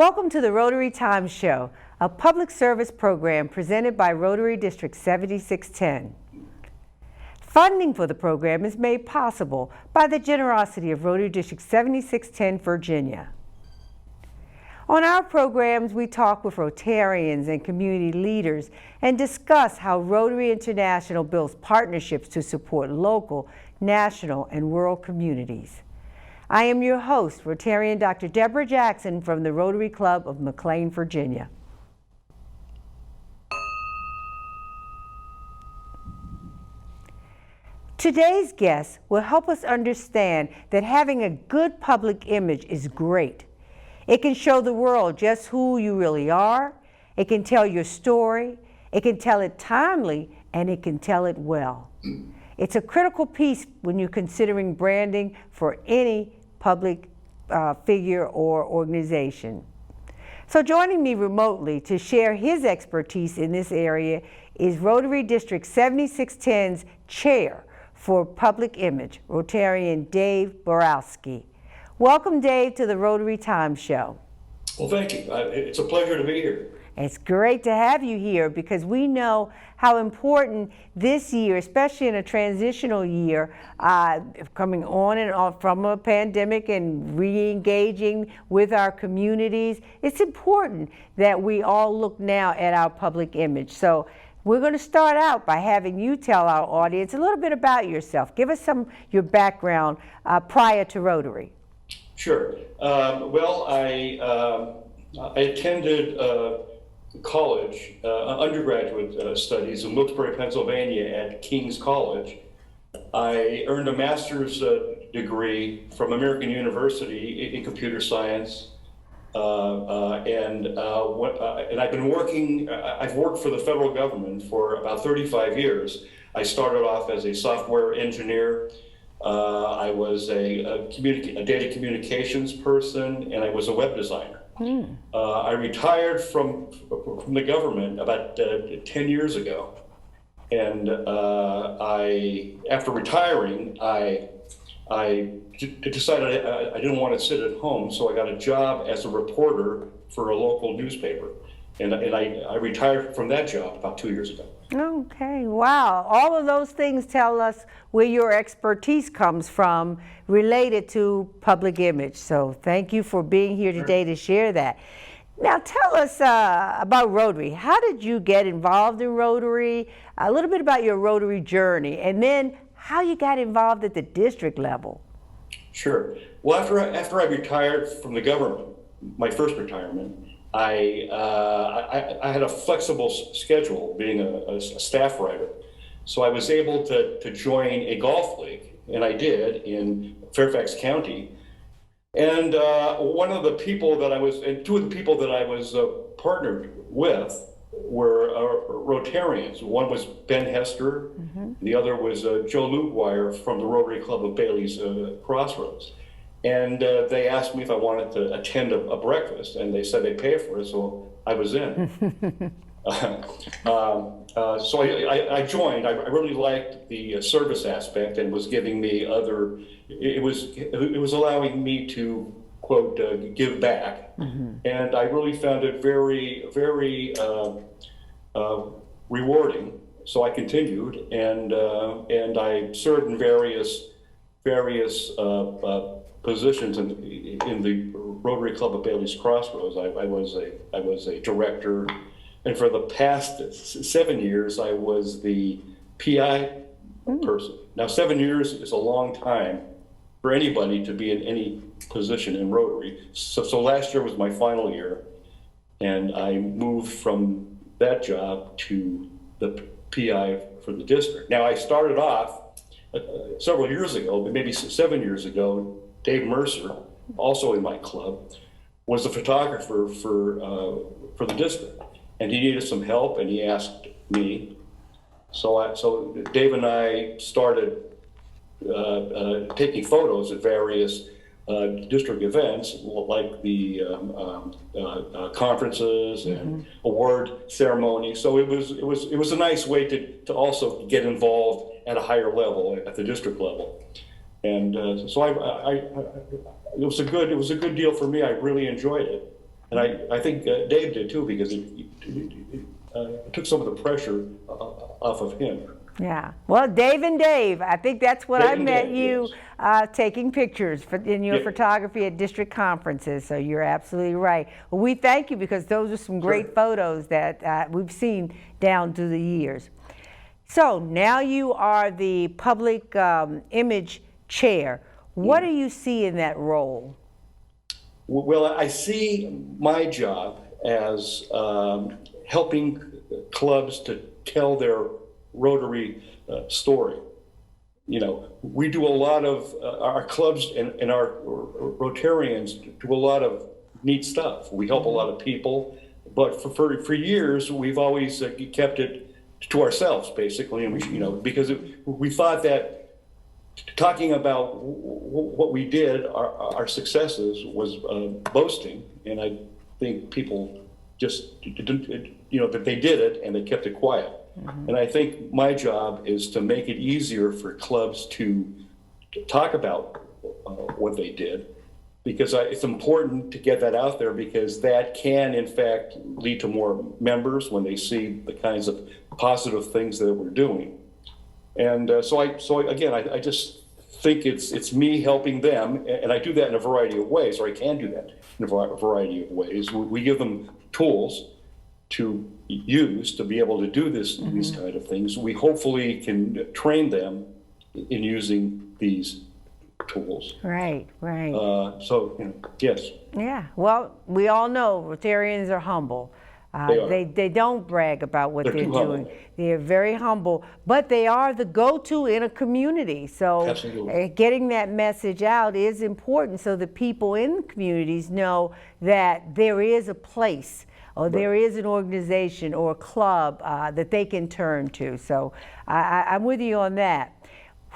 Welcome to the Rotary Time Show, a public service program presented by Rotary District 7610. Funding for the program is made possible by the generosity of Rotary District 7610, Virginia. On our programs, we talk with Rotarians and community leaders and discuss how Rotary International builds partnerships to support local, national, and world communities. I am your host, Rotarian Dr. Deborah Jackson from the Rotary Club of McLean, Virginia. Today's guest will help us understand that having a good public image is great. It can show the world just who you really are, it can tell your story, it can tell it timely, and it can tell it well. It's a critical piece when you're considering branding for any public figure or organization. So joining me remotely to share his expertise in this area is Rotary District 7610's Chair for Public Image, Rotarian Dave Borowski. Welcome, Dave, to the Rotary Time Show. Well, thank you. It's a pleasure to be here. It's great to have you here because we know how important this year, especially in a transitional year, coming on and off from a pandemic and re-engaging with our communities, it's important that we all look now at our public image. So we're going to start out by having you tell our audience a little bit about yourself. Give us your background prior to Rotary. Sure. Well, I attended college, undergraduate studies in Wilkes-Barre, Pennsylvania at King's College. I earned a master's degree from American University in computer science. And I've been working, I've worked for the federal government for about 35 years. I started off as a software engineer. I was a data communications person, and I was a web designer. I retired from the government about 10 years ago. And after retiring, I decided I didn't want to sit at home, so I got a job as a reporter for a local newspaper. And I retired from that job about 2 years ago. Okay, wow. All of those things tell us where your expertise comes from related to public image. So thank you for being here today to share that. Now tell us about Rotary. How did you get involved in Rotary? A little bit about your Rotary journey, and then how you got involved at the district level. Sure. Well, after I retired from the government, my first retirement, I had a flexible schedule being a staff writer. So I was able to join a golf league, and I did in Fairfax County. And two of the people that I was partnered with were Rotarians. One was Ben Hester, the other was Joe Lugwire from the Rotary Club of Bailey's Crossroads. And they asked me if I wanted to attend a breakfast, and they said they'd pay for it, so I was in. So I joined. I really liked the service aspect, and was giving me it was allowing me to, quote, give back. And I really found it very, very rewarding. So I continued, and I served in various positions in the Rotary Club of Bailey's Crossroads. I was a director, and for the past 7 years I was the PI person. Now 7 years is a long time for anybody to be in any position in Rotary. So last year was my final year, and I moved from that job to the PI for the district. Now I started off several years ago, maybe 7 years ago. Dave Mercer, also in my club, was the photographer for the district, and he needed some help, and he asked me. So Dave and I started taking photos at various district events, like the conferences and award ceremonies. So it was a nice way to also get involved at a higher level, at the district level. And so it was a good deal for me. I really enjoyed it. And I think Dave did too, because it took some of the pressure off of him. Yeah. Well, Dave and Dave, I think that's what I Dave and met Dave, you yes. taking pictures in your Yeah. photography at district conferences. So you're absolutely right. Well, we thank you, because those are some great Sure. photos that we've seen down through the years. So now you are the public image chair. What do you see in that role? Well, I see my job as helping clubs to tell their Rotary story. You know, we do a lot of, our clubs and our Rotarians do a lot of neat stuff. We help a lot of people, but for years, we've always kept it to ourselves, basically. And because we thought that talking about what we did, our successes, was boasting. And I think people just, that they did it and they kept it quiet. And I think my job is to make it easier for clubs to talk about what they did, because it's important to get that out there, because that can, in fact, lead to more members when they see the kinds of positive things that we're doing. And so I just think it's me helping them, and I do that in a variety of ways, or I can do that in a variety of ways. We give them tools to use to be able to do these kind of things. We hopefully can train them in using these tools. Right. Yes. Yeah. Well, we all know Rotarians are humble. They don't brag about what they're doing. Humble. They're very humble, but they are the go-to in a community. So getting that message out is important, so the people in the communities know that there is a place, or there is an organization or a club that they can turn to. So I'm with you on that.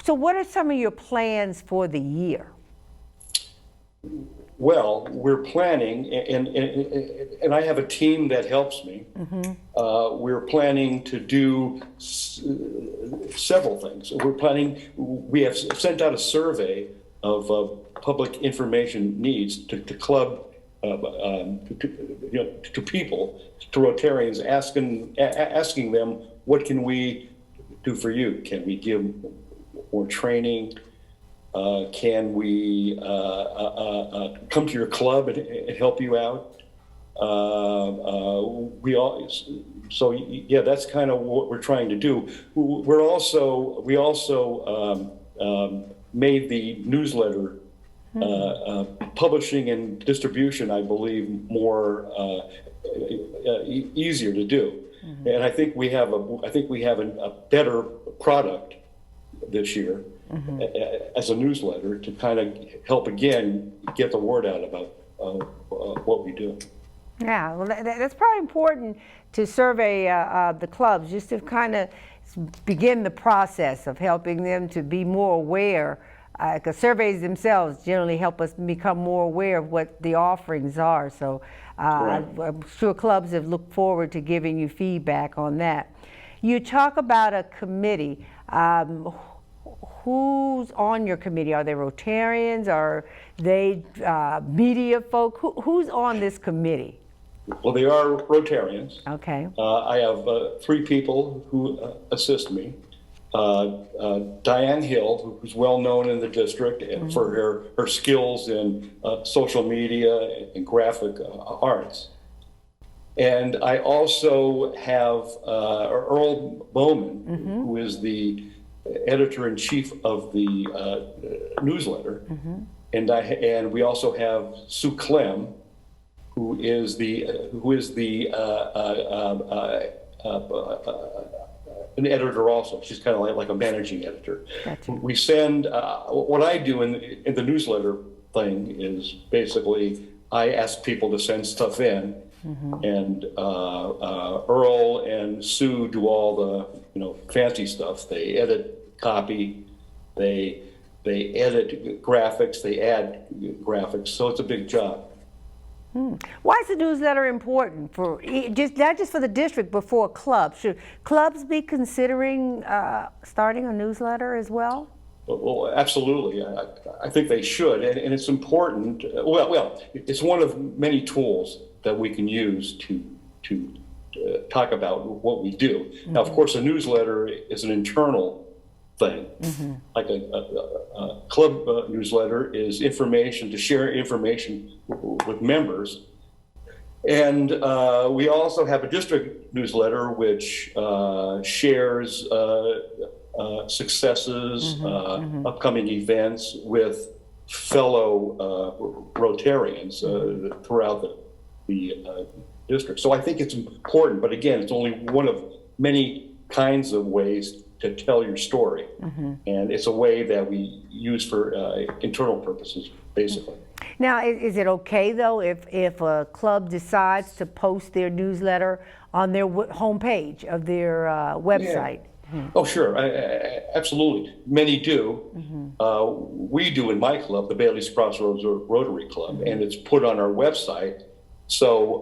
So what are some of your plans for the year? Well, we're planning, and I have a team that helps me. We're planning to do several things. We have sent out a survey of public information needs to club, to people, to Rotarians, asking them, what can we do for you? Can we give more training? Can we come to your club and help you out? That's kind of what we're trying to do. We also made the newsletter publishing and distribution, I believe, more easier to do. And I think we have a better product this year as a newsletter to kind of help again get the word out about what we do. Yeah, well, that's probably important to survey the clubs, just to kind of begin the process of helping them to be more aware, because surveys themselves generally help us become more aware of what the offerings are. So I'm sure clubs have looked forward to giving you feedback on that. You talk about a committee. Who's on your committee? Are they Rotarians? Are they media folk? Who's on this committee? Well, they are Rotarians. Okay. I have 3 people who assist me. Diane Hill, who's well known in the district for her skills in social media and graphic arts. And I also have Earl Bowman, who is the editor-in-chief of the newsletter, and we also have Sue Clem, who is an editor also. She's kind of like a managing editor. Gotcha. We send what I do in the newsletter thing is basically I ask people to send stuff in, and Earl and Sue do all the fancy stuff. They edit copy, they edit graphics, they add graphics. So it's a big job. Why is the newsletter important for not just for the district, but for clubs? Should clubs be considering starting a newsletter as well? Well, absolutely. I think they should, and it's important. Well, it's one of many tools that we can use to talk about what we do. Now, of course, a newsletter is an internal thing. Like a club newsletter is information to share information with members. And we also have a district newsletter which shares successes, upcoming events with fellow Rotarians throughout the district. So I think it's important, but again, it's only one of many kinds of ways to tell your story. And it's a way that we use for internal purposes, basically. Now, is it okay, though, if a club decides to post their newsletter on their homepage of their website? Oh, sure. Absolutely. Many do. We do in my club, the Bailey's Crossroads Rotary Club, and it's put on our website. So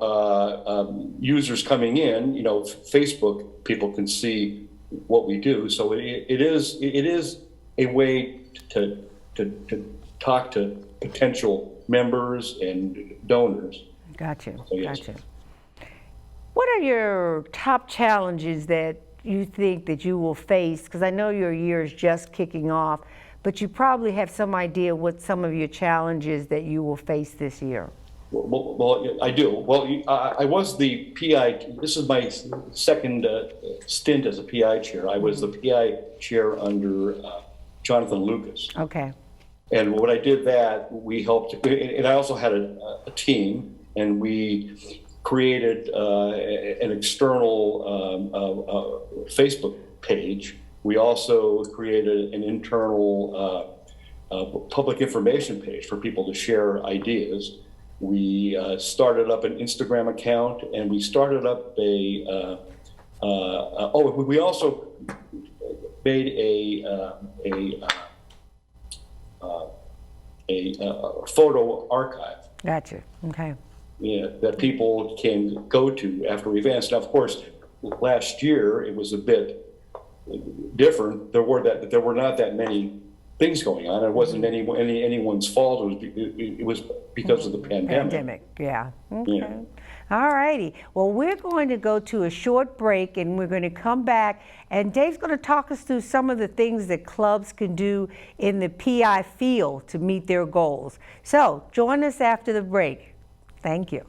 users coming in, Facebook people can see what we do. So it is a way to talk to potential members and donors. Gotcha. So, yes. Gotcha. What are your top challenges that you think that you will face? Because I know your year is just kicking off, but you probably have some idea what some of your challenges that you will face this year. Well, I do. Well, I was the PI. This is my second stint as a PI chair. I was the PI chair under Jonathan Lucas. Okay. And when I did that, we helped, and I also had a team, and we created an external Facebook page. We also created an internal public information page for people to share ideas. We started up an Instagram account, and we started up we also made a photo archive. Gotcha. Okay. Yeah, that people can go to after events. Now, of course, last year it was a bit different. There were not that many things going on. It wasn't anyone's fault. It was because of the pandemic. Yeah. Okay. Yeah. All righty. Well, we're going to go to a short break, and we're going to come back, and Dave's going to talk us through some of the things that clubs can do in the PI field to meet their goals. So join us after the break. Thank you.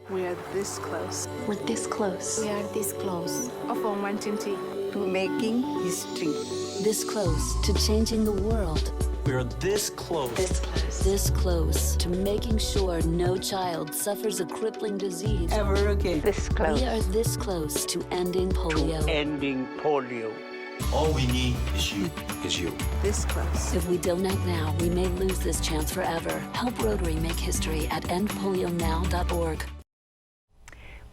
We are this close. We're this close. We are this close Of wanting tea. to making history. This close to changing the world. We are this close. This close. This close to making sure no child suffers a crippling disease. Ever again. This close. We are this close to ending polio. Ending polio. All we need is you. This close. If we don't act now, we may lose this chance forever. Help Rotary make history at endpolionow.org.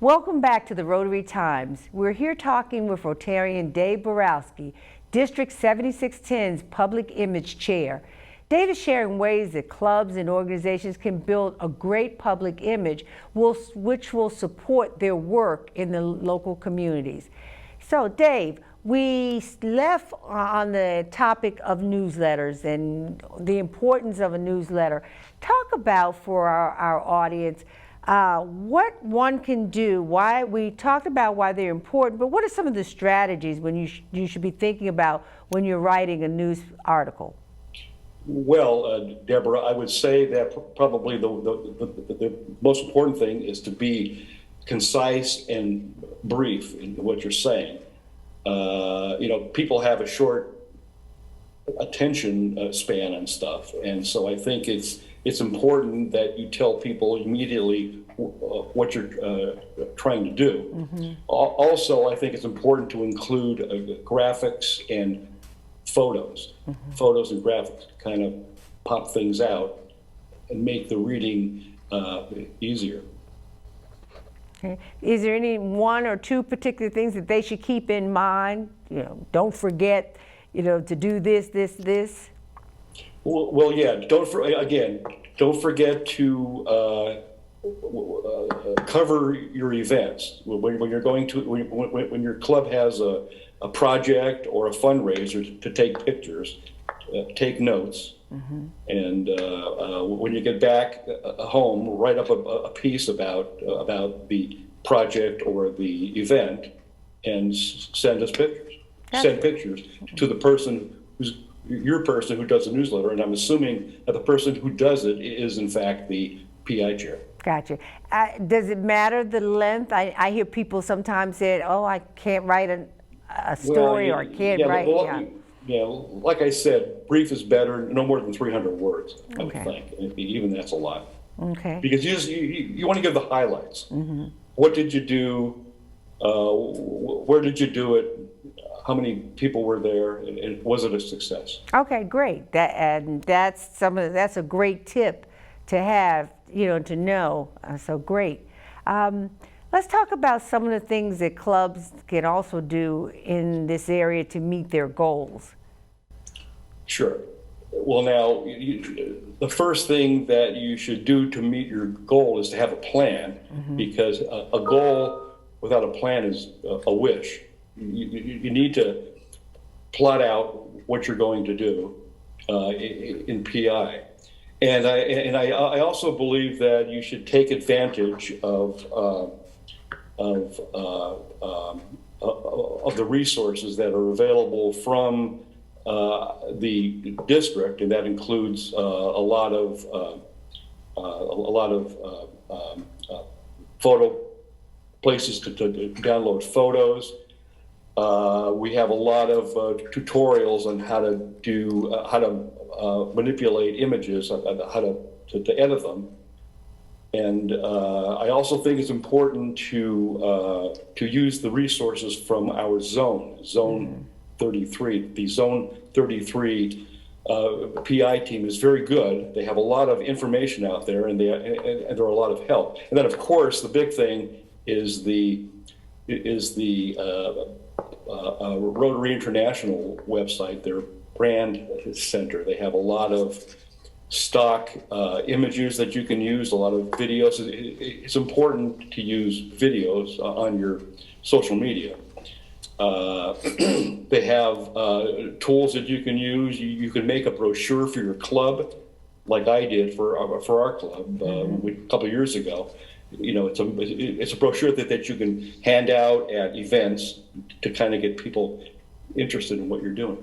Welcome back to the Rotary Times. We're here talking with Rotarian Dave Borowski, District 7610's Public Image Chair. Dave is sharing ways that clubs and organizations can build a great public image which will support their work in the local communities. So Dave, we left on the topic of newsletters and the importance of a newsletter. Talk about for our audience what one can do. Why we talked about why they're important, but what are some of the strategies when you should be thinking about when you're writing a news article? Well, Deborah, I would say that probably the most important thing is to be concise and brief in what you're saying. People have a short attention span and stuff, and so I think it's important that you tell people immediately what you're trying to do. Mm-hmm. Also, I think it's important to include graphics and photos, photos and graphics to kind of pop things out and make the reading easier. Okay. Is there any one or two particular things that they should keep in mind? Don't forget, to do this. Well, yeah. Don't forget to cover your events when you're going to when your club has a project or a fundraiser to take pictures, take notes, And when you get back home, write up a piece about the project or the event, and send us pictures. Send pictures to the person your person who does the newsletter, and I'm assuming that the person who does it is in fact the PI chair. Gotcha. Does it matter the length? I hear people sometimes say, "Oh, I can't write a story," or "I can't write." Yeah, like I said, brief is better. No more than 300 words, I would think. Even that's a lot. Okay. Because you want to give the highlights. What did you do? Where did you do it? How many people were there? And was it a success? Okay, great. That's a great tip to have, to know. So great. Let's talk about some of the things that clubs can also do in this area to meet their goals. Sure. Well, now, the first thing that you should do to meet your goal is to have a plan, because a goal without a plan is a wish. You need to plot out what you're going to do in PI. And I also believe that you should take advantage of the resources that are available from the district, and that includes a lot of photo places to download photos. We have a lot of tutorials on how to do how to manipulate images, how to edit them. And I also think it's important to use the resources from our Zone 33. The Zone 33 PI team is very good. They have a lot of information out there, and they're a lot of help. And then, of course, the big thing is the Rotary International website, their brand center. They have a lot of stock images that you can use, a lot of videos. It's important to use videos on your social media. They have tools that you can use. You can make a brochure for your club, like I did for our club a couple of years ago. It's a brochure that you can hand out at events to kind of get people interested in what you're doing.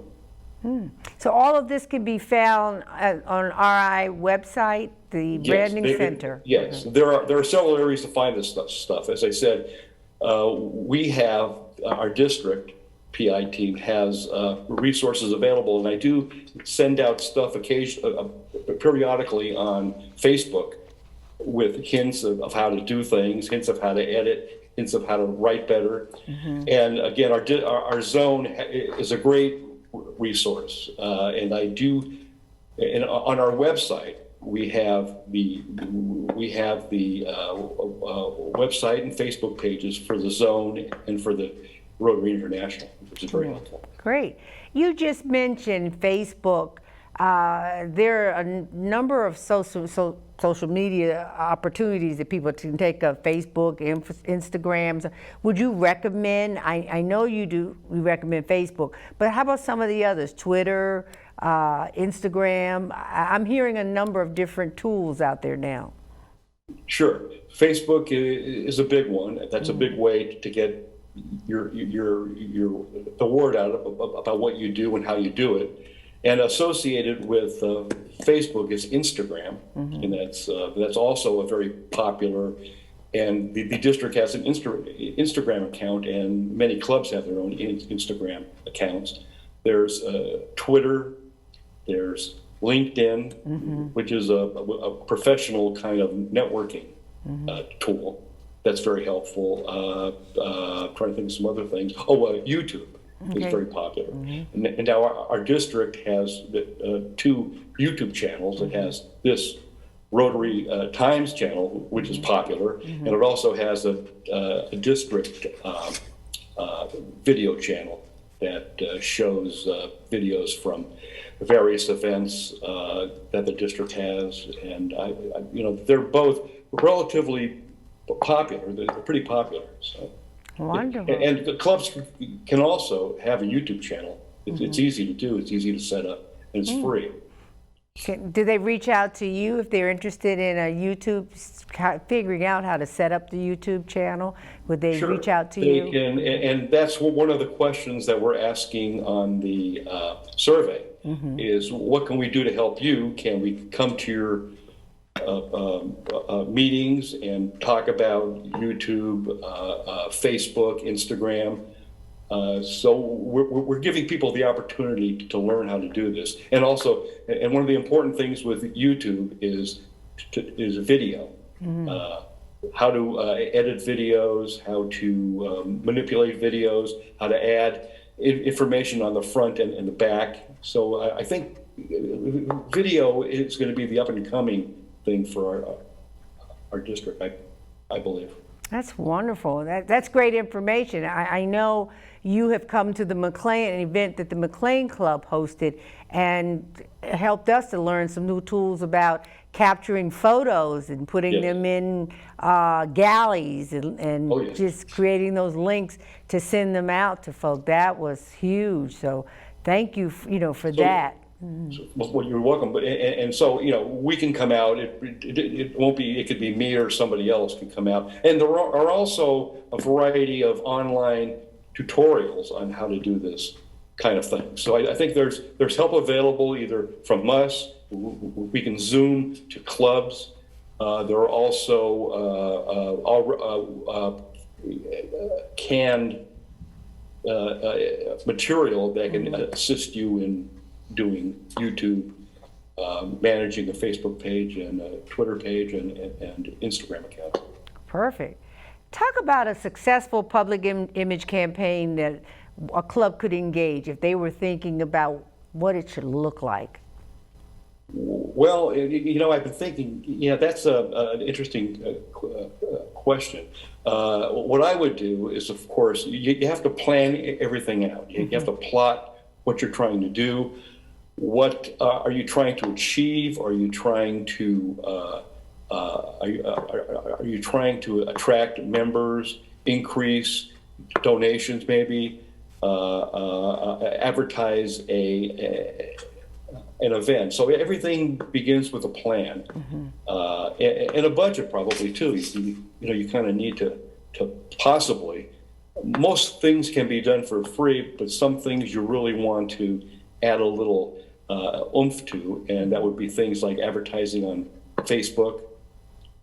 So all of this can be found on RI website, the branding center. Yes, there are several areas to find this stuff. As I said, we have our district PI team has resources available, and I do send out stuff periodically on Facebook with hints of how to do things, hints of how to edit, hints of how to write better. And again, our zone is a great resource, and on our website we have the website and Facebook pages for the zone and for the Rotary International, which is very helpful. Great. You just mentioned Facebook. There are a number of social media opportunities that people can take up: Facebook, Instagrams. Would you recommend? I know you do. We recommend Facebook, but how about some of the others? Twitter, Instagram. I'm hearing a number of different tools out there now. Sure, Facebook is a big one. That's a big way to get the word out about what you do and how you do it. And associated with Facebook is Instagram, and that's also a very popular. And the district has an Instagram account, and many clubs have their own Instagram accounts. There's Twitter, there's LinkedIn, which is a professional kind of networking tool that's very helpful. Trying to think of some other things. YouTube is very popular. And now our district has 2 YouTube channels. It has this Rotary Times channel, which is popular, and it also has a district video channel that shows videos from various events that the district has, and they're both relatively popular. They're pretty popular. So. Wonderful. And the clubs can also have a YouTube channel. It's easy to do. It's easy to set up, and it's free. Do they reach out to you if they're interested in a YouTube, figuring out how to set up the YouTube channel? Would they Sure. reach out to They you? can, and that's one of the questions that we're asking on the survey is what can we do to help you? Can we come to your meetings and talk about YouTube, Facebook, Instagram? So we're giving people the opportunity to learn how to do this. And also, and one of the important things with YouTube is video. How to edit videos, how to manipulate videos, how to add information on the front and the back. So I think video is going to be the up and coming thing for our district, I believe. That's wonderful. That's great information. I know you have come to the McLean, an event that the McLean Club hosted, and helped us to learn some new tools about capturing photos and putting them in galleys and just creating those links to send them out to folk. That was huge. So thank you, for that. Well, you're welcome. But and so we can come out. It won't be. It could be me or somebody else can come out. And there are also a variety of online tutorials on how to do this kind of thing. So I think there's help available either from us. We can Zoom to clubs. There are also canned material that can assist you in doing YouTube, managing a Facebook page and a Twitter page and Instagram account. Perfect. Talk about a successful public image campaign that a club could engage if they were thinking about what it should look like. Well, I've been thinking, that's an interesting question. What I would do is, of course, you have to plan everything out. You have to plot what you're trying to do. What are you trying to achieve? Are you trying to are you trying to attract members, increase donations, maybe advertise an event? So everything begins with a plan and a budget, probably too. You kind of need to possibly. Most things can be done for free, but some things you really want to add a little oomph to, and that would be things like advertising on Facebook,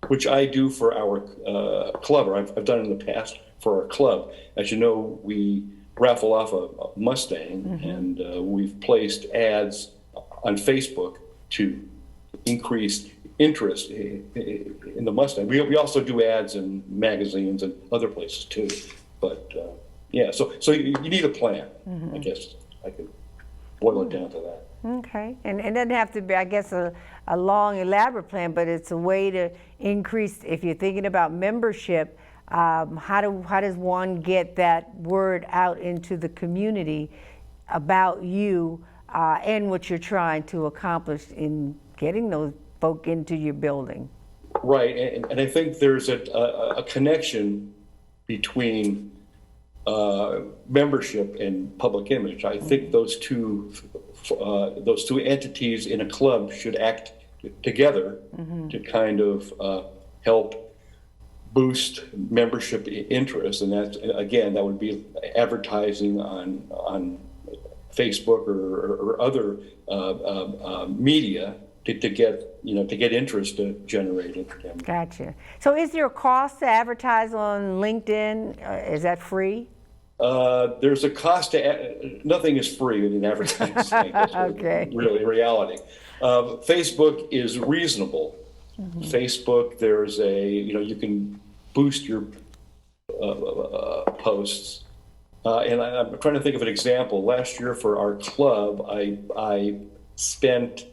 which I do for our club, or I've done in the past for our club. As you know, we raffle off a Mustang, and we've placed ads on Facebook to increase interest in the Mustang. We also do ads in magazines and other places too. But so you need a plan. I guess I could boil it down to that. Okay, and it doesn't have to be, I guess, a long, elaborate plan, but it's a way to increase, if you're thinking about membership, how does one get that word out into the community about you and what you're trying to accomplish in getting those folk into your building? Right, and I think there's a connection between membership and public image. I think those two entities in a club should act together to kind of help boost membership interest, and that would be advertising on Facebook or other media to get interest generated. Gotcha. So is there a cost to advertise on LinkedIn? Is that free? There's a cost to nothing is free in advertising. Okay. Really, reality. Facebook is reasonable. Facebook, there's you can boost your posts. And I'm trying to think of an example. Last year for our club, I spent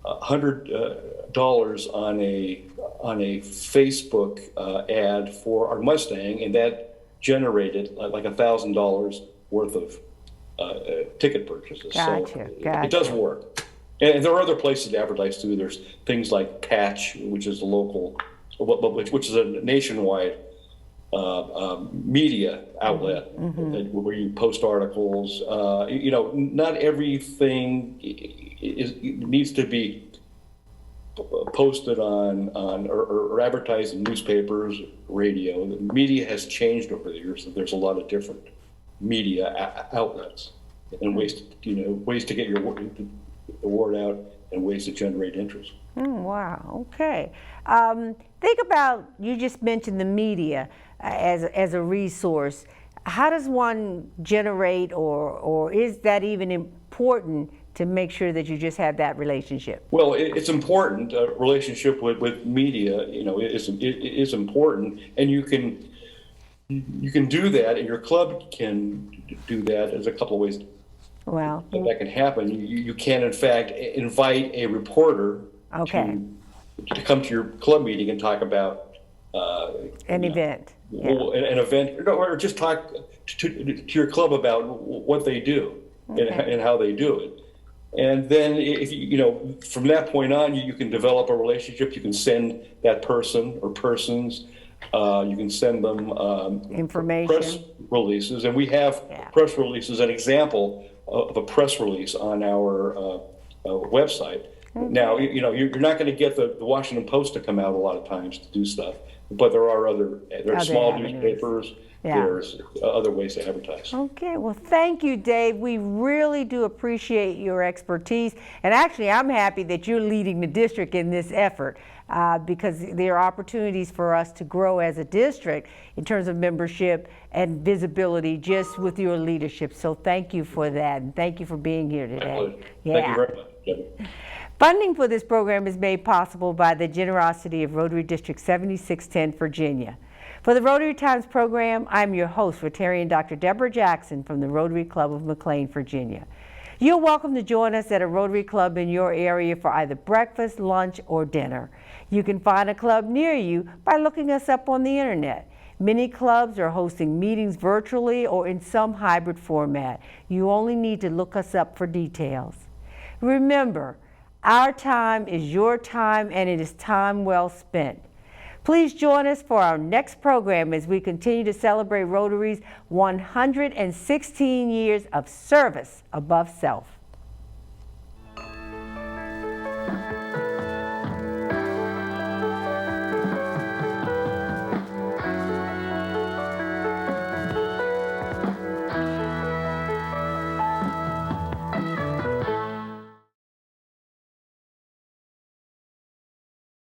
$100 on a Facebook ad for our Mustang, and that generated like $1,000 worth of ticket purchases. Gotcha. So it does work. And there are other places to advertise too. There's things like Patch, which is a local, which is a nationwide media outlet where you post articles. Not everything needs to be posted on or advertised in newspapers, radio. The media has changed over the years. So there's a lot of different media outlets and ways to get the word out and ways to generate interest. Wow. Okay. Think about, you just mentioned the media as a resource. How does one generate, or is that even important to make sure that you just have that relationship? Well, it's important. A relationship with media, is important, and you can do that, and your club can do that. There's a couple of ways that can happen. You can, in fact, invite a reporter to come to your club meeting and talk about an event. An event, or just talk to your club about what they do and how they do it. And then, if from that point on, you can develop a relationship. You can send that person or persons. You can send them information, press releases, and we have press releases. An example of a press release on our website. Now, you're not going to get the Washington Post to come out a lot of times to do stuff, but there are small avenues. Newspapers. There's other ways to advertise. Okay, well, thank you, Dave. We really do appreciate your expertise. And actually, I'm happy that you're leading the district in this effort because there are opportunities for us to grow as a district in terms of membership and visibility just with your leadership. So thank you for that. And thank you for being here today. Thank you very much, Debbie. Funding for this program is made possible by the generosity of Rotary District 7610, Virginia. For the Rotary Times program, I'm your host, Rotarian Dr. Deborah Jackson from the Rotary Club of McLean, Virginia. You're welcome to join us at a Rotary Club in your area for either breakfast, lunch, or dinner. You can find a club near you by looking us up on the internet. Many clubs are hosting meetings virtually or in some hybrid format. You only need to look us up for details. Remember, our time is your time, and it is time well spent. Please join us for our next program as we continue to celebrate Rotary's 116 years of service above self.